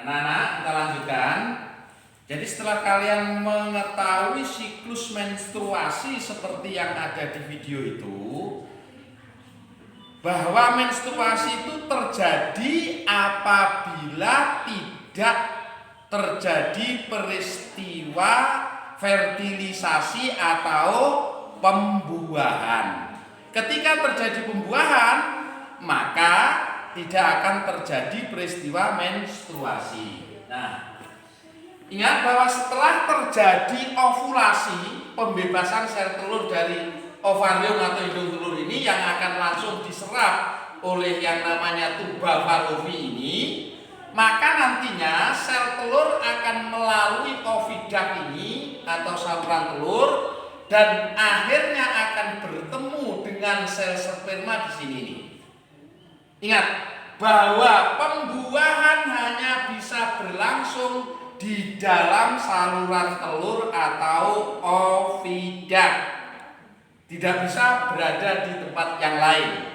Anak-anak, kita lanjutkan. Jadi setelah kalian mengetahui siklus menstruasi seperti yang ada di video itu, bahwa menstruasi itu terjadi apabila tidak terjadi peristiwa fertilisasi atau pembuahan. Ketika terjadi pembuahan, maka tidak akan terjadi peristiwa menstruasi. Nah, ingat bahwa setelah terjadi ovulasi, pembebasan sel telur dari ovarium atau hidung telur ini yang akan langsung diserap oleh yang namanya tuba Fallopi ini, maka nantinya sel telur akan melalui oviduct ini atau saluran telur dan akhirnya akan bertemu dengan sel sperma di sini nih. Ingat bahwa pembuahan hanya bisa berlangsung di dalam saluran telur atau oviduct. Tidak bisa berada di tempat yang lain.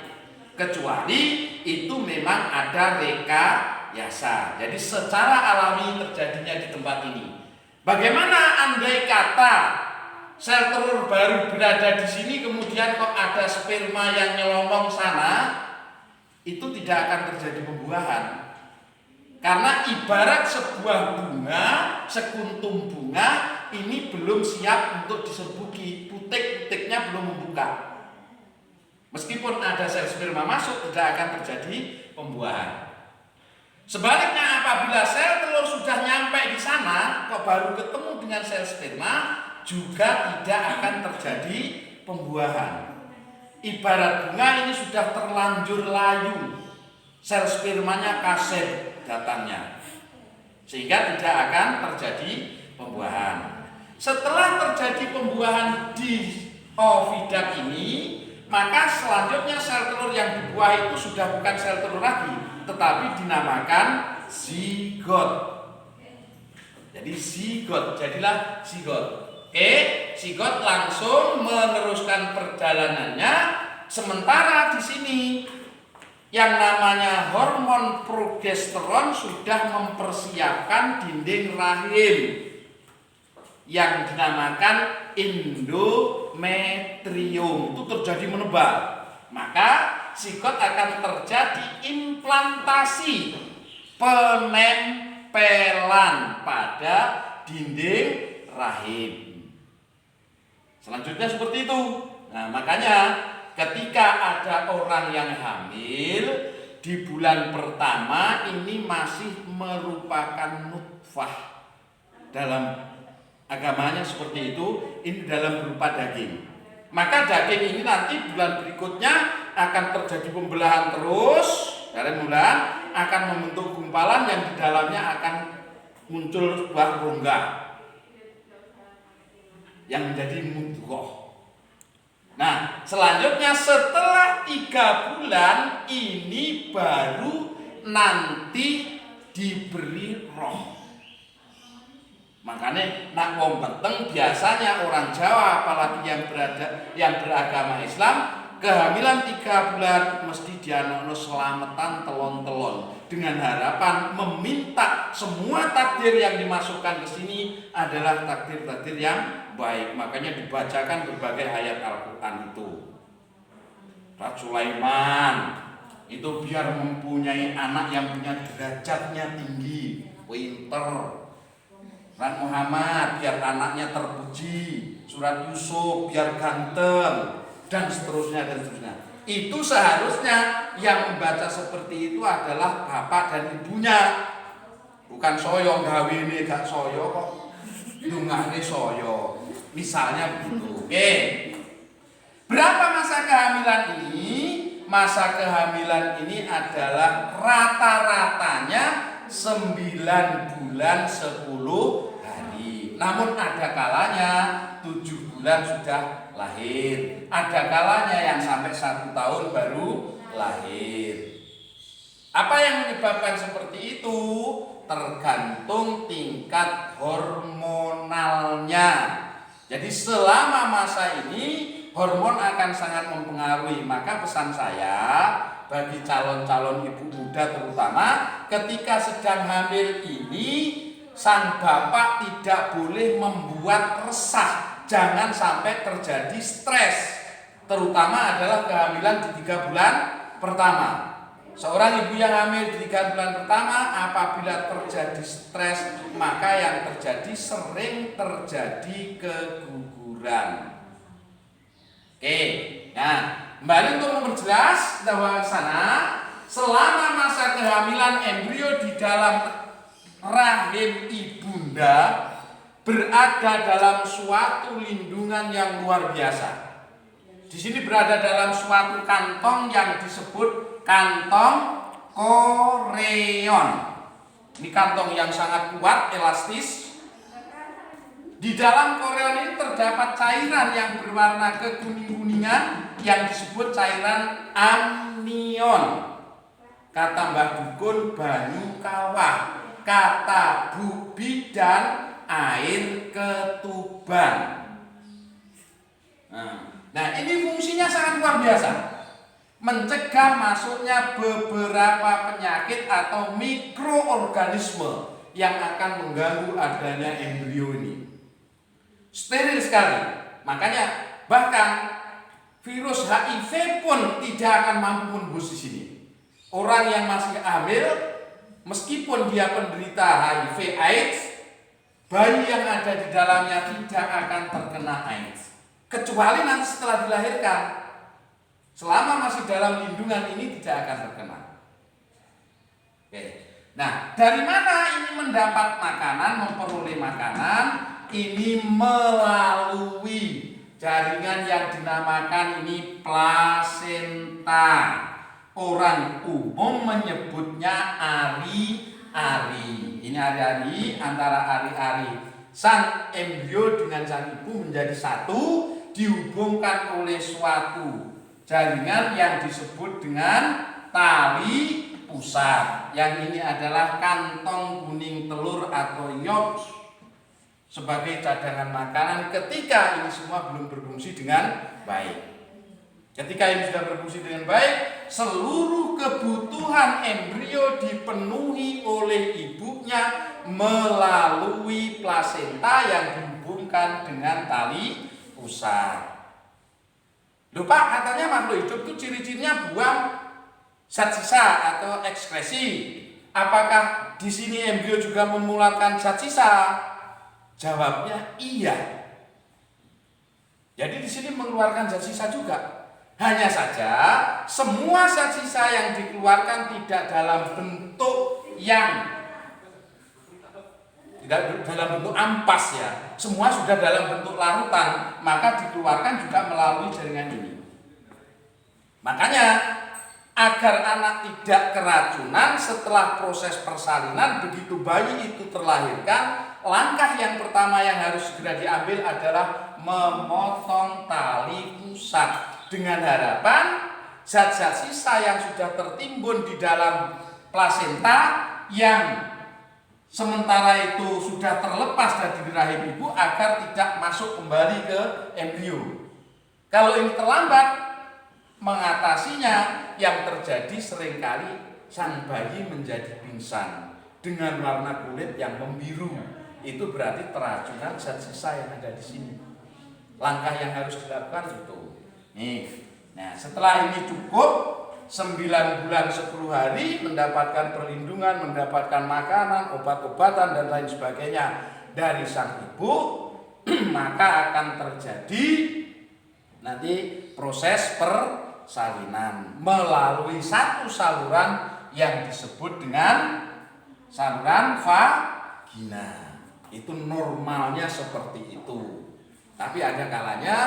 Kecuali itu memang ada rekayasa. Jadi secara alami terjadinya di tempat ini. Bagaimana andai kata sel telur baru berada di sini kemudian kok ada sperma yang nyelonong sana? Itu tidak akan terjadi pembuahan. Karena ibarat sebuah bunga, sekuntum bunga ini belum siap untuk diserbuki, putik-putiknya belum membuka. Meskipun ada sel sperma masuk, tidak akan terjadi pembuahan. Sebaliknya apabila sel telur sudah nyampe di sana, kok baru ketemu dengan sel sperma, juga tidak akan terjadi pembuahan. Ibarat bunga ini sudah terlanjur layu, sel spermanya kaset datangnya, sehingga tidak akan terjadi pembuahan. Setelah terjadi pembuahan di oviduct ini, maka selanjutnya sel telur yang dibuah itu sudah bukan sel telur lagi, tetapi dinamakan zigot. Jadi zigot, jadilah zigot. Oke, zigot langsung meneruskan perjalanannya, sementara di sini yang namanya hormon progesteron sudah mempersiapkan dinding rahim yang dinamakan endometrium. Itu terjadi menebal, maka zigot akan terjadi implantasi, penempelan pada dinding rahim. Selanjutnya seperti itu. Nah, makanya ketika ada orang yang hamil di bulan pertama ini masih merupakan nutfah. Dalam agamanya seperti itu, ini dalam berupa daging. Maka daging ini nanti bulan berikutnya akan terjadi pembelahan terus, dalam bulan akan membentuk gumpalan yang di dalamnya akan muncul sebuah rongga yang menjadi mudghah. Nah, selanjutnya setelah 3 bulan ini baru nanti diberi roh. Makanya nak wong peteng biasanya orang Jawa apalagi yang beragama Islam, kehamilan 3 bulan mesti dianakno selamatan telon-telon dengan harapan meminta semua takdir yang dimasukkan ke sini adalah takdir-takdir yang baik. Makanya dibacakan berbagai ayat Al-Quran itu. Raja Sulaiman itu biar mempunyai anak yang punya derajatnya tinggi, pinter. Surat Muhammad biar anaknya terpuji, surat Yusuf biar ganteng, dan seterusnya dan seterusnya. Itu seharusnya yang membaca seperti itu adalah bapak dan ibunya, bukan soyo gawe ini gak soyo kok dungane soyo, misalnya begitu. Oke. Berapa masa kehamilan ini? Masa kehamilan ini adalah rata-ratanya 9 bulan 10 hari. Namun ada kalanya 7 bulan sudah lahir. Ada kalanya yang sampai 1 tahun baru lahir. Apa yang menyebabkan seperti itu? Tergantung tingkat hormonalnya. Jadi selama masa ini hormon akan sangat mempengaruhi. Maka pesan saya bagi calon-calon ibu muda terutama ketika sedang hamil ini sang bapak tidak boleh membuat resah, jangan sampai terjadi stres, terutama adalah kehamilan di 3 bulan pertama. Seorang ibu yang hamil di 3 bulan pertama apabila terjadi stres maka yang terjadi sering terjadi keguguran. Oke, nah kembali untuk memperjelas bahwa selama masa kehamilan embrio di dalam rahim ibunda berada dalam suatu lindungan yang luar biasa. Di sini berada dalam suatu kantong yang disebut kantong koreon. Ini kantong yang sangat kuat, elastis. Di dalam koreon ini terdapat cairan yang berwarna kekuning-kuningan yang disebut cairan amnion. Kata Mbah Dukun banyu kawah, kata Bu Bidan air ketuban. Nah, ini fungsinya sangat luar biasa. Mencegah masuknya beberapa penyakit atau mikroorganisme yang akan mengganggu adanya embrio ini. Steril sekali. Makanya bahkan virus HIV pun tidak akan mampu menembus di sini. Orang yang masih hamil meskipun dia penderita HIV AIDS, bayi yang ada di dalamnya tidak akan terkena AIDS. Kecuali nanti setelah dilahirkan. Selama masih dalam lindungan ini tidak akan terkena. Oke. Nah, dari mana ini mendapat makanan, memperoleh makanan? Ini melalui jaringan yang dinamakan ini plasenta. Orang umum menyebutnya ari-ari. Ini ari-ari, antara ari-ari sang embrio dengan sang ibu menjadi satu, dihubungkan oleh suatu jaringan yang disebut dengan tali pusat. Yang ini adalah kantong kuning telur atau yolk sebagai cadangan makanan ketika ini semua belum berfungsi dengan baik. Ketika ini sudah berfungsi dengan baik, seluruh kebutuhan embrio dipenuhi oleh ibunya melalui plasenta yang dihubungkan dengan tali pusat. Lupa katanya makhluk hidup itu ciri-cirinya buang zat sisa atau ekskresi. Apakah di sini embrio juga mengeluarkan zat sisa? Jawabnya iya. Jadi di sini mengeluarkan zat sisa juga. Hanya saja semua zat sisa yang dikeluarkan tidak dalam bentuk ampas ya. Semua sudah dalam bentuk larutan, maka dikeluarkan juga melalui jaringan ini. Makanya agar anak tidak keracunan setelah proses persalinan, begitu bayi itu terlahirkan, langkah yang pertama yang harus segera diambil adalah memotong tali pusat dengan harapan zat-zat sisa yang sudah tertimbun di dalam plasenta yang sementara itu sudah terlepas dari rahim ibu agar tidak masuk kembali ke embrio. Kalau ini terlambat mengatasinya, yang terjadi seringkali sang bayi menjadi pingsan dengan warna kulit yang membiru. Itu berarti keracunan zat sisa yang ada di sini. Langkah yang harus dilakukan itu. Nih. Nah, setelah ini cukup 9 bulan 10 hari mendapatkan perlindungan, mendapatkan makanan, obat-obatan dan lain sebagainya dari sang ibu, maka akan terjadi nanti proses persalinan melalui satu saluran yang disebut dengan saluran vagina. Itu normalnya seperti itu. Tapi ada kalanya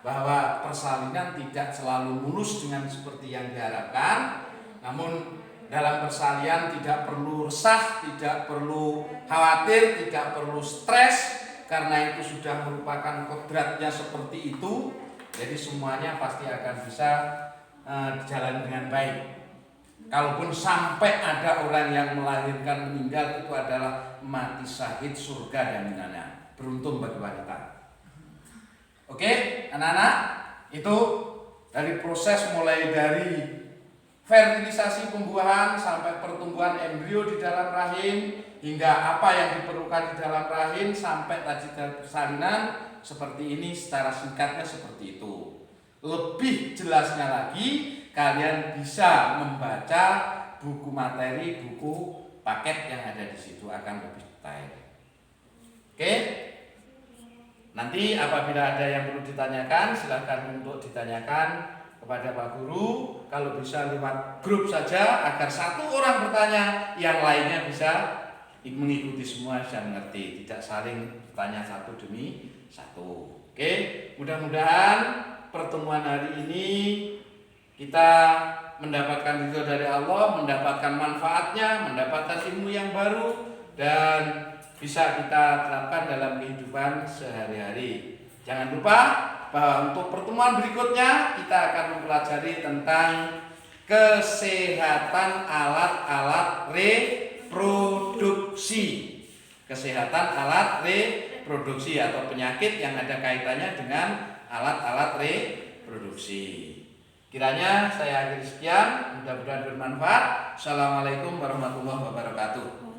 bahwa persalinan tidak selalu mulus dengan seperti yang diharapkan. Namun dalam persalinan tidak perlu resah, tidak perlu khawatir, tidak perlu stres, karena itu sudah merupakan kodratnya seperti itu. Jadi semuanya pasti akan bisa dijalani dengan baik. Kalaupun sampai ada orang yang melahirkan meninggal, itu adalah mati syahid surga jaminannya. Beruntung bagi wanita. Oke, anak-anak, itu dari proses mulai dari fertilisasi pembuahan sampai pertumbuhan embrio di dalam rahim, hingga apa yang diperlukan di dalam rahim sampai tadi persalinan, seperti ini secara singkatnya seperti itu. Lebih jelasnya lagi kalian bisa membaca buku materi, buku paket yang ada di situ akan lebih detail. Oke? Nanti apabila ada yang perlu ditanyakan, silakan untuk ditanyakan kepada Pak Guru. Kalau bisa lewat grup saja agar satu orang bertanya, yang lainnya bisa mengikuti semua dan mengerti, tidak saling bertanya satu demi satu. Oke, mudah-mudahan pertemuan hari ini kita mendapatkan ridho dari Allah, mendapatkan manfaatnya, mendapatkan ilmu yang baru, dan bisa kita terapkan dalam kehidupan sehari-hari. Jangan lupa bahwa untuk pertemuan berikutnya kita akan mempelajari tentang kesehatan alat-alat reproduksi. Kesehatan alat reproduksi atau penyakit yang ada kaitannya dengan alat-alat reproduksi. Kiranya saya akhiri sekian, mudah-mudahan bermanfaat. Assalamualaikum warahmatullahi wabarakatuh.